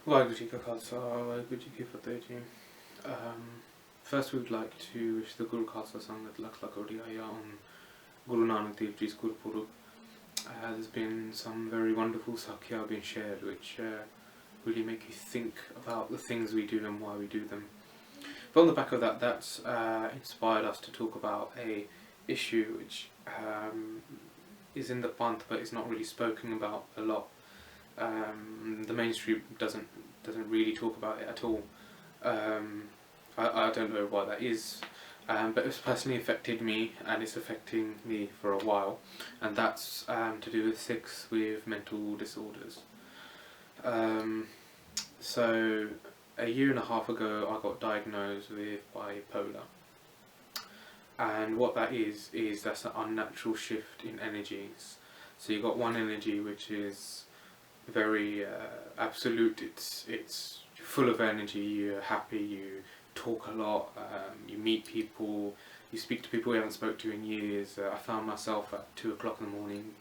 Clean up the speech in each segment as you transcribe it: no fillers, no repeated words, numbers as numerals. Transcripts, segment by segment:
Waheguru Ji Ka Khalsa, Waheguru Ji Ki Fateh Ji. First we would like to wish the Guru Khalsa Sangat Lakh Lakh Odiya on Guru Nanak Dev Ji's Gurpurab. There's been some very wonderful sakya being shared which really make you think about the things we do and why we do them. But on the back of that, that's inspired us to talk about a issue which is in the Panth but is not really spoken about a lot. The mainstream doesn't really talk about it at all. I don't know why that is, but it's personally affected me and it's affecting me for a while, and that's to do with Sikhs with mental disorders. So a year and a half ago I got diagnosed with bipolar, and what that is that's an unnatural shift in energies. So you've got one energy which is very absolute, it's full of energy, you're happy, you talk a lot, you meet people, you speak to people you haven't spoken to in years. I found myself at 2 o'clock in the morning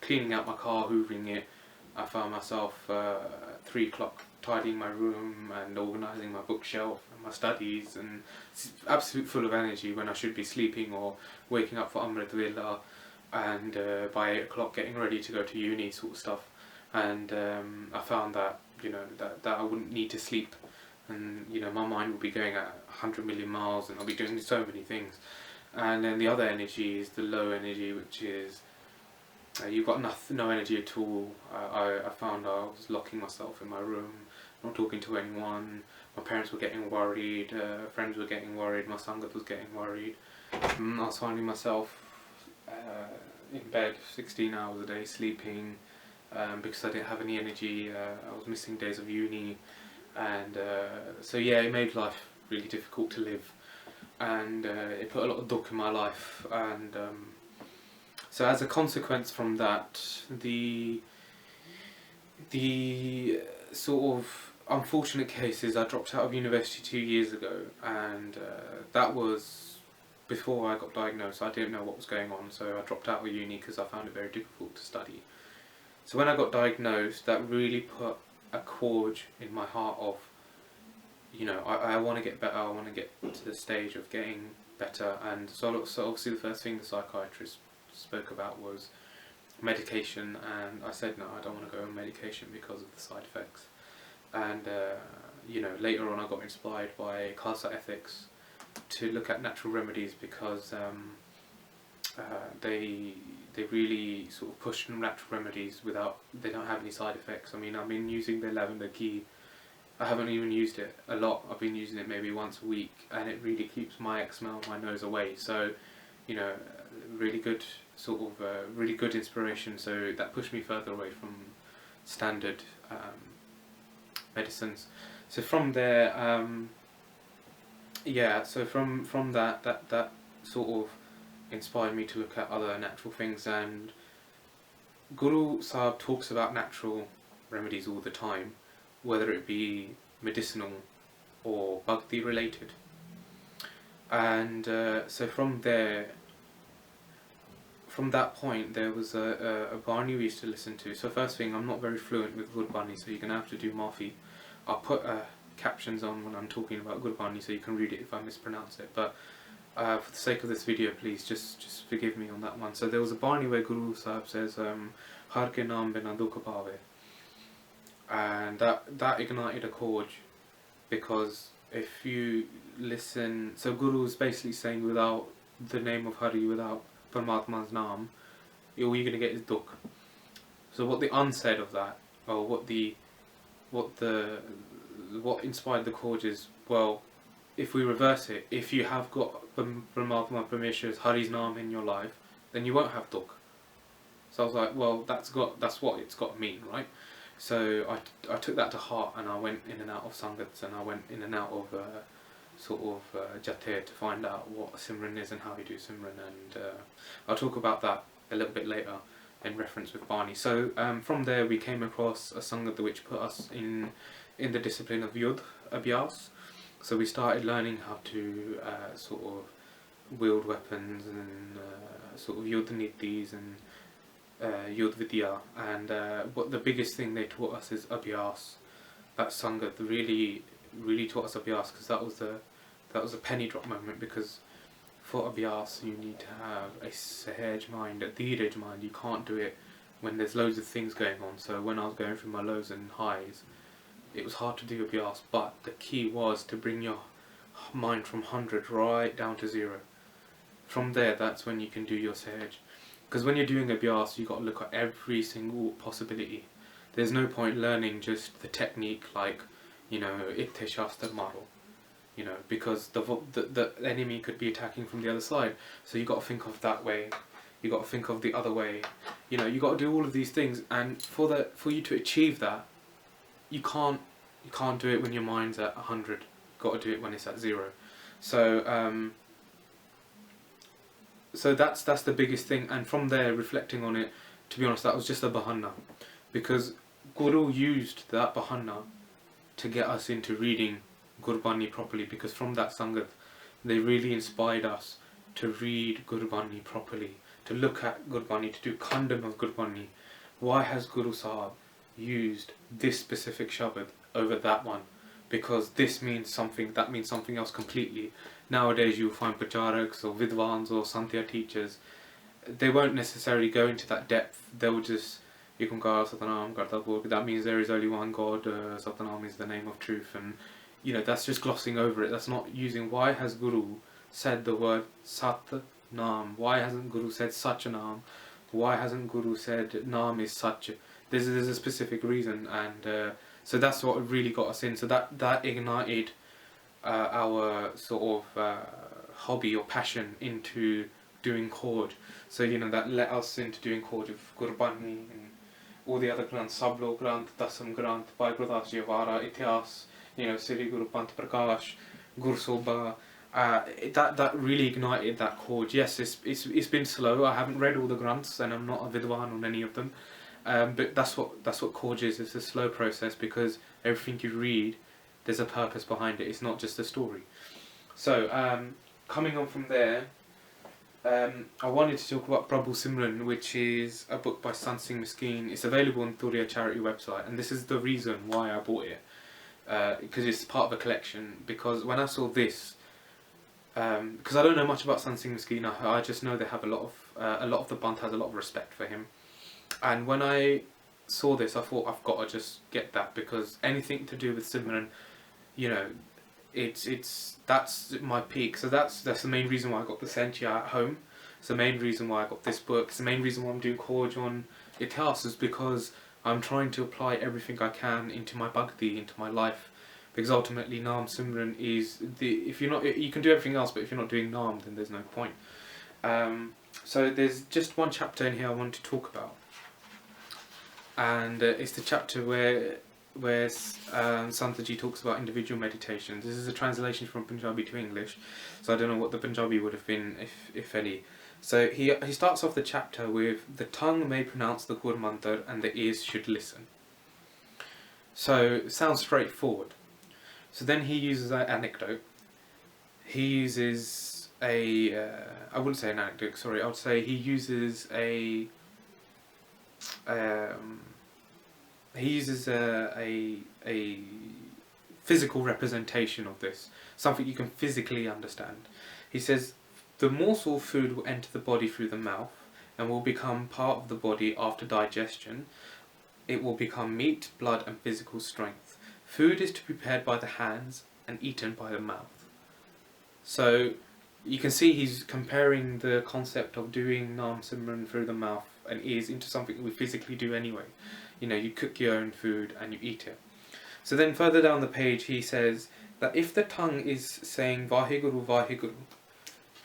cleaning out my car, hoovering it. I found myself at 3 o'clock tidying my room and organising my bookshelf and my studies, and it's absolutely full of energy when I should be sleeping or waking up for Amrit Vela, and by 8 o'clock getting ready to go to uni sort of stuff. And I found that, you know, that I wouldn't need to sleep, and you know, my mind will be going at 100 million miles and I'll be doing so many things. And then the other energy is the low energy, which is you've got no energy at all. I found I was locking myself in my room, not talking to anyone. My parents were getting worried, friends were getting worried, my sangat was getting worried. I was finding myself in bed 16 hours a day sleeping, because I didn't have any energy. I was missing days of uni, and so yeah, it made life really difficult to live, and it put a lot of dukh in my life. And so as a consequence from that, the sort of unfortunate case is I dropped out of university 2 years ago, and that was before I got diagnosed. I didn't know what was going on, so I dropped out of uni because I found it very difficult to study. So when I got diagnosed, that really put a chord in my heart of, you know, I want to get better, I want to get to the stage of getting better. And so obviously the first thing the psychiatrist spoke about was medication, and I said no, I don't want to go on medication because of the side effects. And you know, later on I got inspired by Khalsa ethics to look at natural remedies, because they really sort of push natural remedies they don't have any side effects. I mean, I've been using the lavender ghee. I haven't even used it a lot. I've been using it maybe once a week, and it really keeps my eczema, my nose away. So, you know, really good sort of really good inspiration. So that pushed me further away from standard medicines. So from there, yeah. So from that sort of inspired me to look at other natural things, and Guru Sahib talks about natural remedies all the time, whether it be medicinal or bhakti related. And so from that point, there was a Bani we used to listen to. So first thing, I'm not very fluent with Gurbani, so you're going to have to do Mafi. I'll put captions on when I'm talking about Gurbani so you can read it if I mispronounce it. But for the sake of this video, please just forgive me on that one. So there was a Bani where Guru Sahib says, Har ke naam bina dukh paave. And that ignited a chord, because if you listen, so Guru is basically saying without the name of Hari, without Paramatma's naam, all you're going to get is dukh. So what the unsaid of that, or what inspired the chord is, well, if we reverse it, if you have got Paramatma Parmeshwar's Hari's naam in your life, then you won't have dukh. So I was like, well, that's what it's got to mean, right? So I took that to heart, and I went in and out of Sangats, and I went in and out of sort of Jatir to find out what Simran is and how you do Simran, and I'll talk about that a little bit later in reference with Bani. So from there we came across a Sangat which put us in the discipline of Yudh Abhyas. So we started learning how to sort of wield weapons and sort of Yudh Nitis and Yudh Vidya, and what the biggest thing they taught us is Abhyas. that Sangat really taught us Abhyas, because that was a penny drop moment, because for Abhyas you need to have a sahaj mind, a dheeraj mind. You can't do it when there's loads of things going on. So when I was going through my lows and highs, it was hard to do Abhyas, but the key was to bring your mind from 100 right down to 0. From there, that's when you can do your sahaj. Because when you're doing Abhyas, you've got to look at every single possibility. There's no point learning just the technique like, Itte Shastra model, because the enemy could be attacking from the other side. So you got to think of that way. You got to think of the other way. You got to do all of these things, and for you to achieve that, you can't do it when your mind's at 100. You've got to do it when it's at 0. So so that's the biggest thing. And from there, reflecting on it, to be honest, that was just a bahana, because Guru used that bahana to get us into reading Gurbani properly, because from that Sangat, they really inspired us to read Gurbani properly, to look at Gurbani, to do Khandan of Gurbani. Why has Guru Sahib used this specific Shabad over that one? Because this means something, that means something else completely. Nowadays you'll find Pacharaks or Vidwans or Santhya teachers, they won't necessarily go into that depth. They'll just, Satanam Kartapur, that means there is only one God, Satanam is the name of truth, and that's just glossing over it. That's not using, why has Guru said the word Sat Nam? Why hasn't Guru said Sach Nam? Why hasn't Guru said Nam is Sach? There's a specific reason, and so that's what really got us in. So that ignited our sort of hobby or passion into doing Khoj. So that let us into doing Khoj of Gurbani and all the other Granth, Sablo Granth, Dasam Granth, Bhai Gurdas Jivara, Ityas, Sri Guru Pant Prakash, Gursoba. That really ignited that Khoj. Yes, it's been slow. I haven't read all the Granths, and I'm not a Vidwan on any of them. But that's what Khoj is. It's a slow process, because everything you read, there's a purpose behind it. It's not just a story. So coming on from there, I wanted to talk about Prabhu Simran, which is a book by Sant Singh Miskeen. It's available on Turiya charity website, and this is the reason why I bought it, because it's part of a collection. Because when I saw this, because I don't know much about Sant Singh Miskeen, I just know they have a lot of the Bant has a lot of respect for him. And when I saw this, I thought, I've got to just get that, because anything to do with Simran, that's my peak. So that's the main reason why I got the Sentia at home. It's the main reason why I got this book. It's the main reason why I'm doing Khoj on Ityas, is because I'm trying to apply everything I can into my bhakti, into my life. Because ultimately, Naam Simran is if you're not, you can do everything else, but if you're not doing Naam, then there's no point. So there's just one chapter in here I want to talk about, and it's the chapter where Santaji talks about individual meditations. This is a translation from Punjabi to English, so I don't know what the Punjabi would have been, if any. So he starts off the chapter with, the tongue may pronounce the Gur Mantar and the ears should listen. So it sounds straightforward. So then he uses an anecdote. He uses I wouldn't say an anecdote, sorry, I would say he uses a physical representation of this, something you can physically understand. He says, the morsel of food will enter the body through the mouth and will become part of the body after digestion. It will become meat, blood and physical strength. Food is to be prepared by the hands and eaten by the mouth. So you can see he's comparing the concept of doing Naam Simran through the mouth and ears into something we physically do anyway. You cook your own food and you eat it. So then further down the page he says that if the tongue is saying Vaheguru Vaheguru,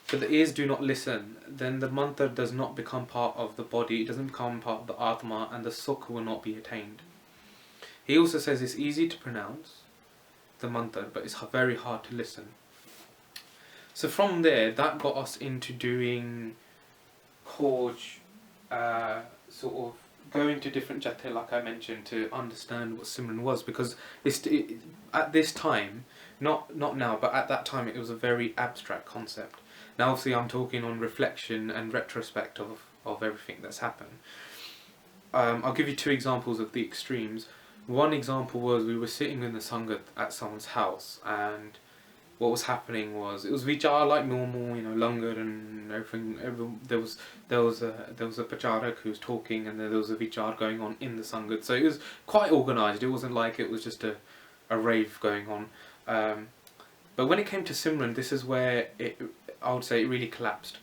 but the ears do not listen, then the mantra does not become part of the body, it doesn't become part of the Atma, and the Sukh will not be attained. He also says it's easy to pronounce the mantra, but it's very hard to listen. So from there, that got us into doing Khoj, sort of going to different jathe, like I mentioned, to understand what Simran was, because at this time, not now, but at that time it was a very abstract concept. Now obviously I'm talking on reflection and retrospect of everything that's happened. I'll give you two examples of the extremes. One example was we were sitting in the Sangat at someone's house, and what was happening was it was veechaar like normal, langar and everything. There was a pracharak who was talking, and then there was a veechaar going on in the Sangat. So it was quite organised. It wasn't like it was just a rave going on. But when it came to Simran, this is where I would say it really collapsed.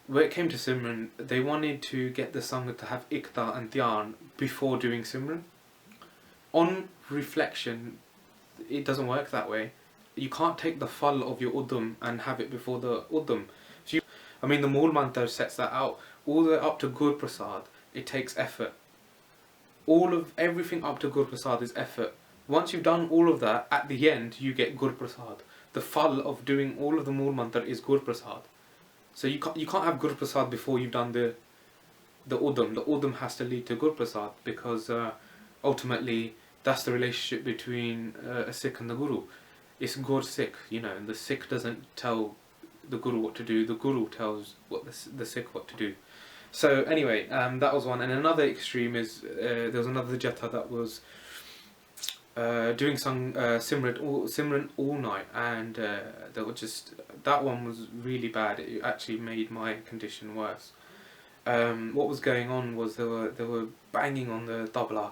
When it came to Simran, they wanted to get the Sangat to have Ikta and Dhyan before doing Simran. On reflection, it doesn't work that way. You can't take the fal of your Uddam and have it before the Uddam. The Mool Mantra sets that out. All the way up to Gur Prasad, it takes effort. Everything up to Gur Prasad is effort. Once you've done all of that, at the end, you get Gur Prasad. The fal of doing all of the Mool Mantra is Gur Prasad. So you can't have Gur Prasad before you've done the Uddam. The Uddam has to lead to Gur Prasad, because ultimately that's the relationship between a Sikh and the Guru. It's Gur Sikh, and the Sikh doesn't tell the Guru what to do, the Guru tells the Sikh what to do. So anyway, that was one. And another extreme is, there was another Jatha that was doing some Simran all night, and that one was really bad. It actually made my condition worse. What was going on was they were banging on the tabla,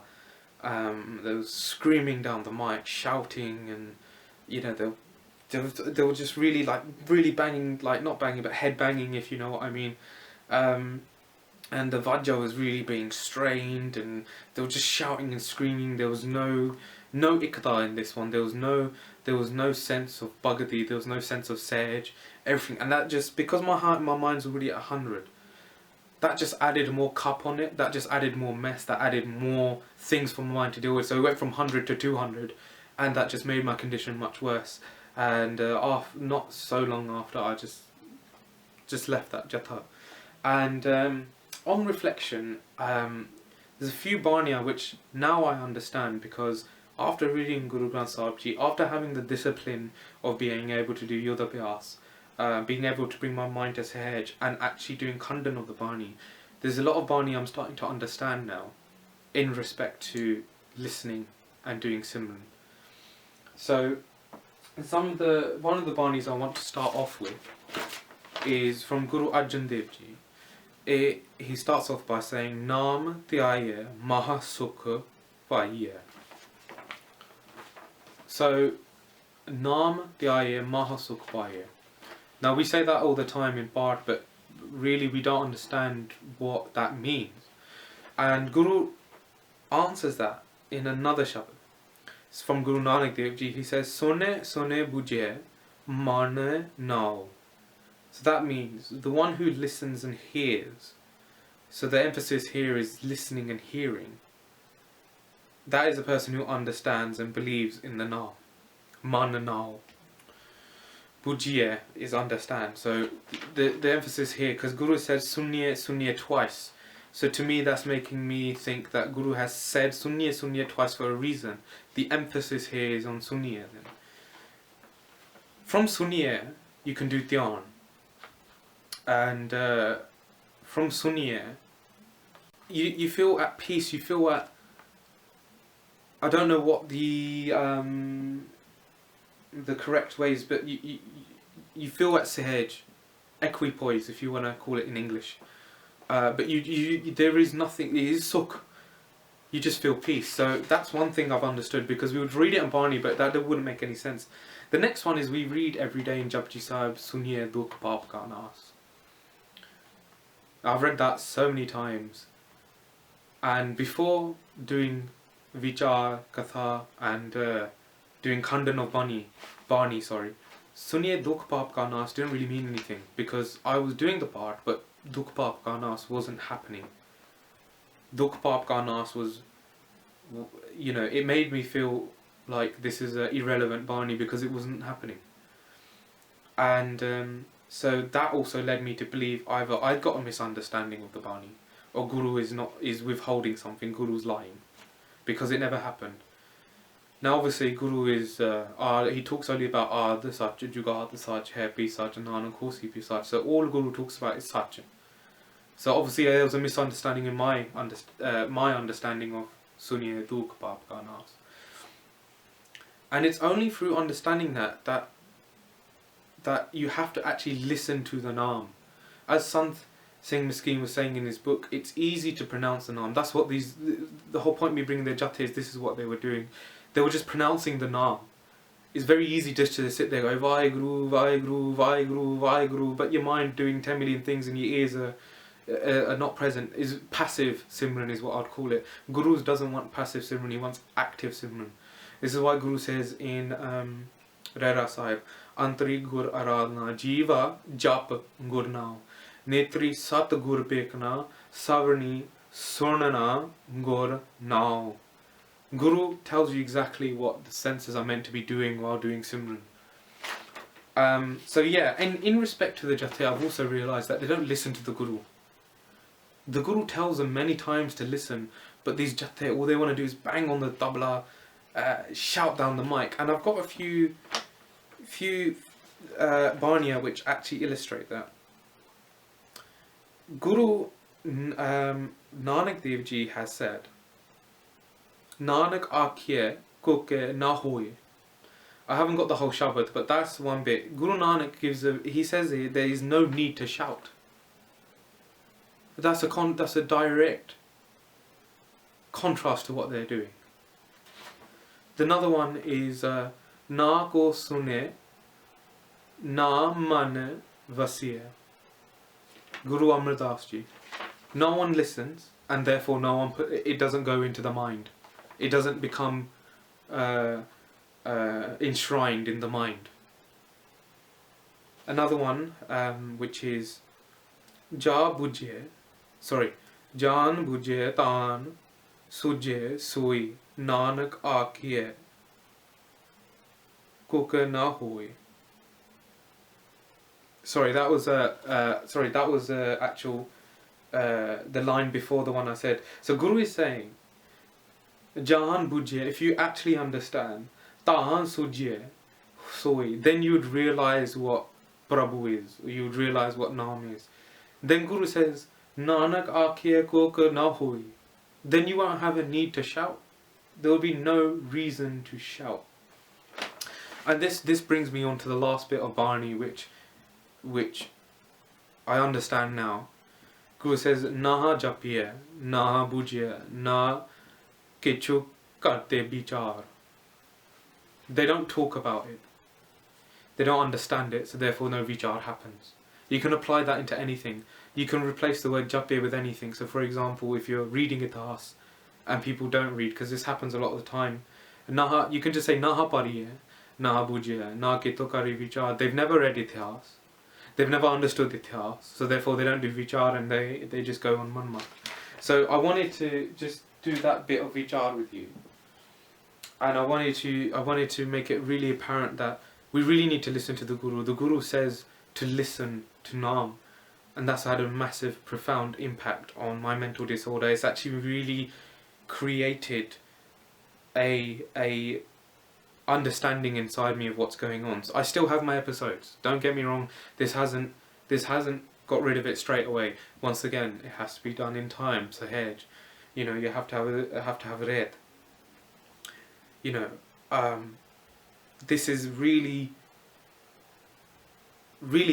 they were screaming down the mic, shouting, and they were just really banging, like not banging but head banging, if you know what I mean. And the vajja was really being strained, and they were just shouting and screaming. There was no ikta in this one. There was no sense of bhagati. There was no sense of sage. Everything, and that just, because my mind's already at 100. That just added more cup on it. That just added more mess. That added more things for my mind to deal with. So it went from 100 to 200, and that just made my condition much worse. And not so long after, I just left that jatha. And on reflection, there's a few Baniya which now I understand, because after reading Guru Granth Sahib Ji, after having the discipline of being able to do Yoga Abhyas, being able to bring my mind to Sahaj, and actually doing Khandan of the Bani, there's a lot of Bani I'm starting to understand now in respect to listening and doing Simran. So one of the Banis I want to start off with is from Guru Arjan Dev Ji. He starts off by saying, Naam Tyaya Maha Sukha Paiya. So, Naam Tyaya Maha Sukha Paiya. Now we say that all the time in Part, but really we don't understand what that means. And Guru answers that in another shabad. It's from Guru Nanak Dev Ji. He says, Sone bujhe mane nao. So that means the one who listens and hears. So the emphasis here is listening and hearing. That is a person who understands and believes in the Naam. Man nao. Bujye is understand. So the emphasis here, because Guru says sunniya twice. So to me that's making me think that Guru has said sunniya twice for a reason. The emphasis here is on sunniya then. From sunniya you can do dhyan. And from sunniya you feel at peace, you feel at, I don't know what the correct ways, but you feel at Sahaj, equipoise if you want to call it in English. But there is nothing, it is sukh. You just feel peace. So that's one thing I've understood, because we would read it in Bani, but that wouldn't make any sense. The next one is we read every day in Japji Sahib, Suniye Dukh Paap Ka Naas. I've read that so many times. And before doing Vichar, Katha, and doing Khandan of Bani, Suniye Dukh Paap Ka Naas didn't really mean anything, because I was doing the part, but Dukh Paap Ka Naas wasn't happening. Dukh Paap Ka Naas was, it made me feel like this is an irrelevant Bani because it wasn't happening. And so that also led me to believe either I'd got a misunderstanding of the Bani, or Guru is withholding something, Guru's lying, because it never happened. Now obviously Guru is, he talks only about the Sach, Jugaad, the Sach, Hai Pi Sach, and Nanak Hosi Pi Sach. So all Guru talks about is Sach. So obviously there was a misunderstanding in my understanding of suniye dukh paap ka naas. And it's only through understanding that you have to actually listen to the naam. As Sant Singh Miskin was saying in his book, it's easy to pronounce the naam. That's what the whole point of me bringing the jate is, this is what they were doing. They were just pronouncing the naam. It's very easy just to sit there and go, Vaheguru, Vaheguru, Vaheguru, Vaheguru, but your mind doing 10 million things and your ears are not present. Is passive Simran is what I'd call it. Guru doesn't want passive Simran, he wants active Simran. This is why Guru says in Rera Sahib, Antari Gur Aradna, Jiva Jap Gur Nao, Netri Sat Gur Pekna, Savarni Sornana Gur Nao. Guru tells you exactly what the senses are meant to be doing while doing Simran. So yeah, and in respect to the Jate, I've also realised that they don't listen to the Guru. The Guru tells them many times to listen, but these Jate, all they want to do is bang on the tabla, shout down the mic. And I've got a few Barnia which actually illustrate that. Guru Nanak Dev Ji has said, Nanak aakhiye koke na hoye. I haven't got the whole Shabad, but that's one bit. Guru Nanak he says here, there is no need to shout. That's a direct contrast to what they're doing. Another one is na ko sune na man vasiye. Guru Amar Das Ji. No one listens, and therefore it doesn't go into the mind. It doesn't become enshrined in the mind. Another one, which is Jaan bujhe taan sujhe soi Nanak aakhiye koke na hoy. Sorry, that was actual the line before the one I said. So Guru is saying, Jaan bujhe, if you actually understand, taan sujhe soi, then you'd realize what Prabhu is, you'd realize what Naam is. Then Guru says, Nanak aakhiye koke na hoy, then you won't have a need to shout. There will be no reason to shout. And this brings me on to the last bit of Barni, which I understand now. Guru says, Naha japiye, naha bujye, na kichu karte veechaar. They don't talk about it. They don't understand it, so therefore no veechaar happens. You can apply that into anything. You can replace the word jape with anything. So for example, if you're reading itihas and people don't read, because this happens a lot of the time, you can just say Naha pariye, Naha bujye, na kito kari veechaar. They've never read itihas. They've never understood itihas, so therefore they don't do veechaar and they just go on manmat. So I wanted to just do that bit of veechaar with you. And I wanted to make it really apparent that we really need to listen to the Guru. The Guru says to listen to Naam, and that's had a massive, profound impact on my mental disorder. It's actually really created a understanding inside me of what's going on. So I still have my episodes. Don't get me wrong. This hasn't got rid of it straight away. Once again, it has to be done in time. Sahaj, you know, you have to have red. You know, this is really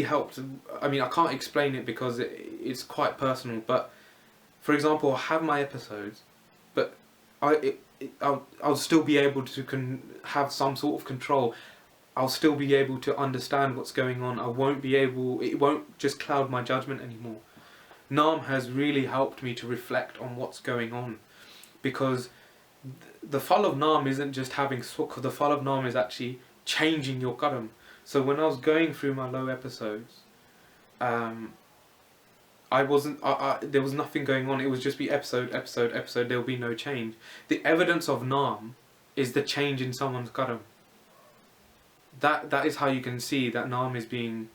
helped. I mean, I can't explain it because it's quite personal. But for example, I have my episodes, but I'll still be able to have some sort of control. I'll still be able to understand what's going on. It won't just cloud my judgment anymore. Naam has really helped me to reflect on what's going on, because the fall of Naam isn't just having sukh. The fall of Naam is actually changing your karam. So when I was going through my low episodes, there was nothing going on. It was just be episode. There will be no change. The evidence of Naam is the change in someone's karam. That is how you can see that Naam is being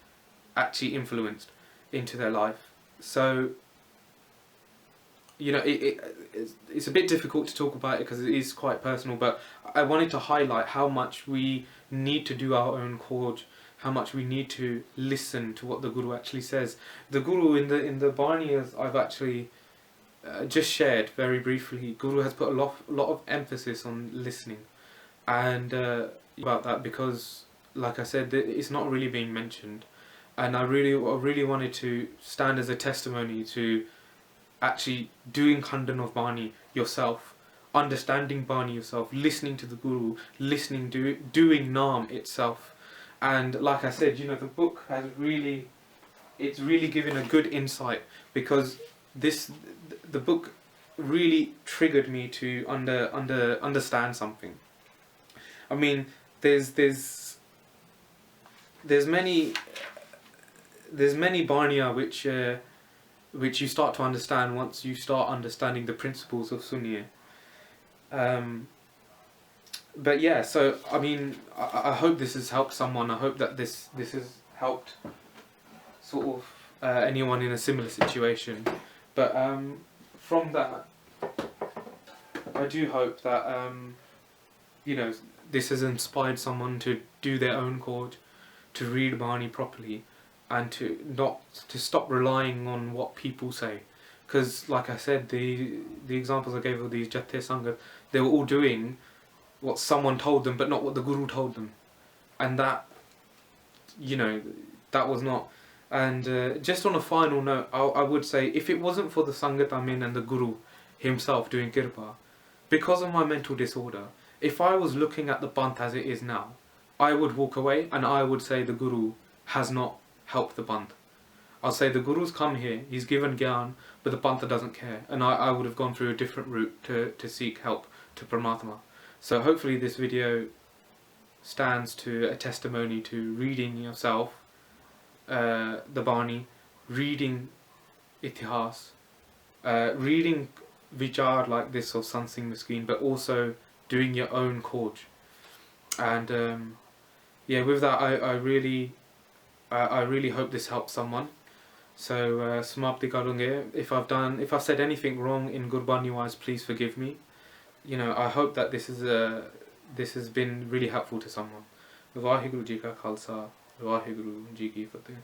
actually influenced into their life. So, you know, it's a bit difficult to talk about it because it is quite personal, but I wanted to highlight how much we need to do our own Khoj, how much we need to listen to what the Guru actually says. The Guru in the Barniyas, I've actually just shared very briefly, Guru has put a lot of emphasis on listening, and about that because, like I said, it's not really being mentioned, and I really wanted to stand as a testimony to actually doing Khandan of Bani yourself, understanding Bani yourself, listening to the Guru, doing Naam itself, and like I said, the book has it's really given a good insight because the book really triggered me to understand something. I mean, there's many Barnia which you start to understand once you start understanding the principles of Sunniya. But yeah, so I mean, I hope this has helped someone. I hope that this has helped sort of anyone in a similar situation. But from that, I do hope that this has inspired someone to do their own chord, to read Bani properly, and to stop relying on what people say. Because, like I said, the examples I gave of these Jathe Sangat, they were all doing what someone told them, but not what the Guru told them, and that that was not. And just on a final note, I would say, if it wasn't for the Sangat I'm in and the Guru himself doing kirpa, because of my mental disorder, if I was looking at the Panth as it is now, I would walk away and I would say the Guru has not helped the Panth. I'll say the Guru's come here, he's given Gyan, but the Pantha doesn't care, and I would have gone through a different route to seek help to Paramatma. So hopefully this video stands to a testimony to reading yourself, the Bani, reading Itihas, reading veechaar like this of Sant Singh Miskeen, but also doing your own Khoj. And yeah, with that, I really hope this helps someone. So Samapti karunge. If I've said anything wrong in Gurbani wise, please forgive me. I hope that this has been really helpful to someone. Vaheguru Ji Ka Khalsa, Vaheguru Ji Ki Fateh.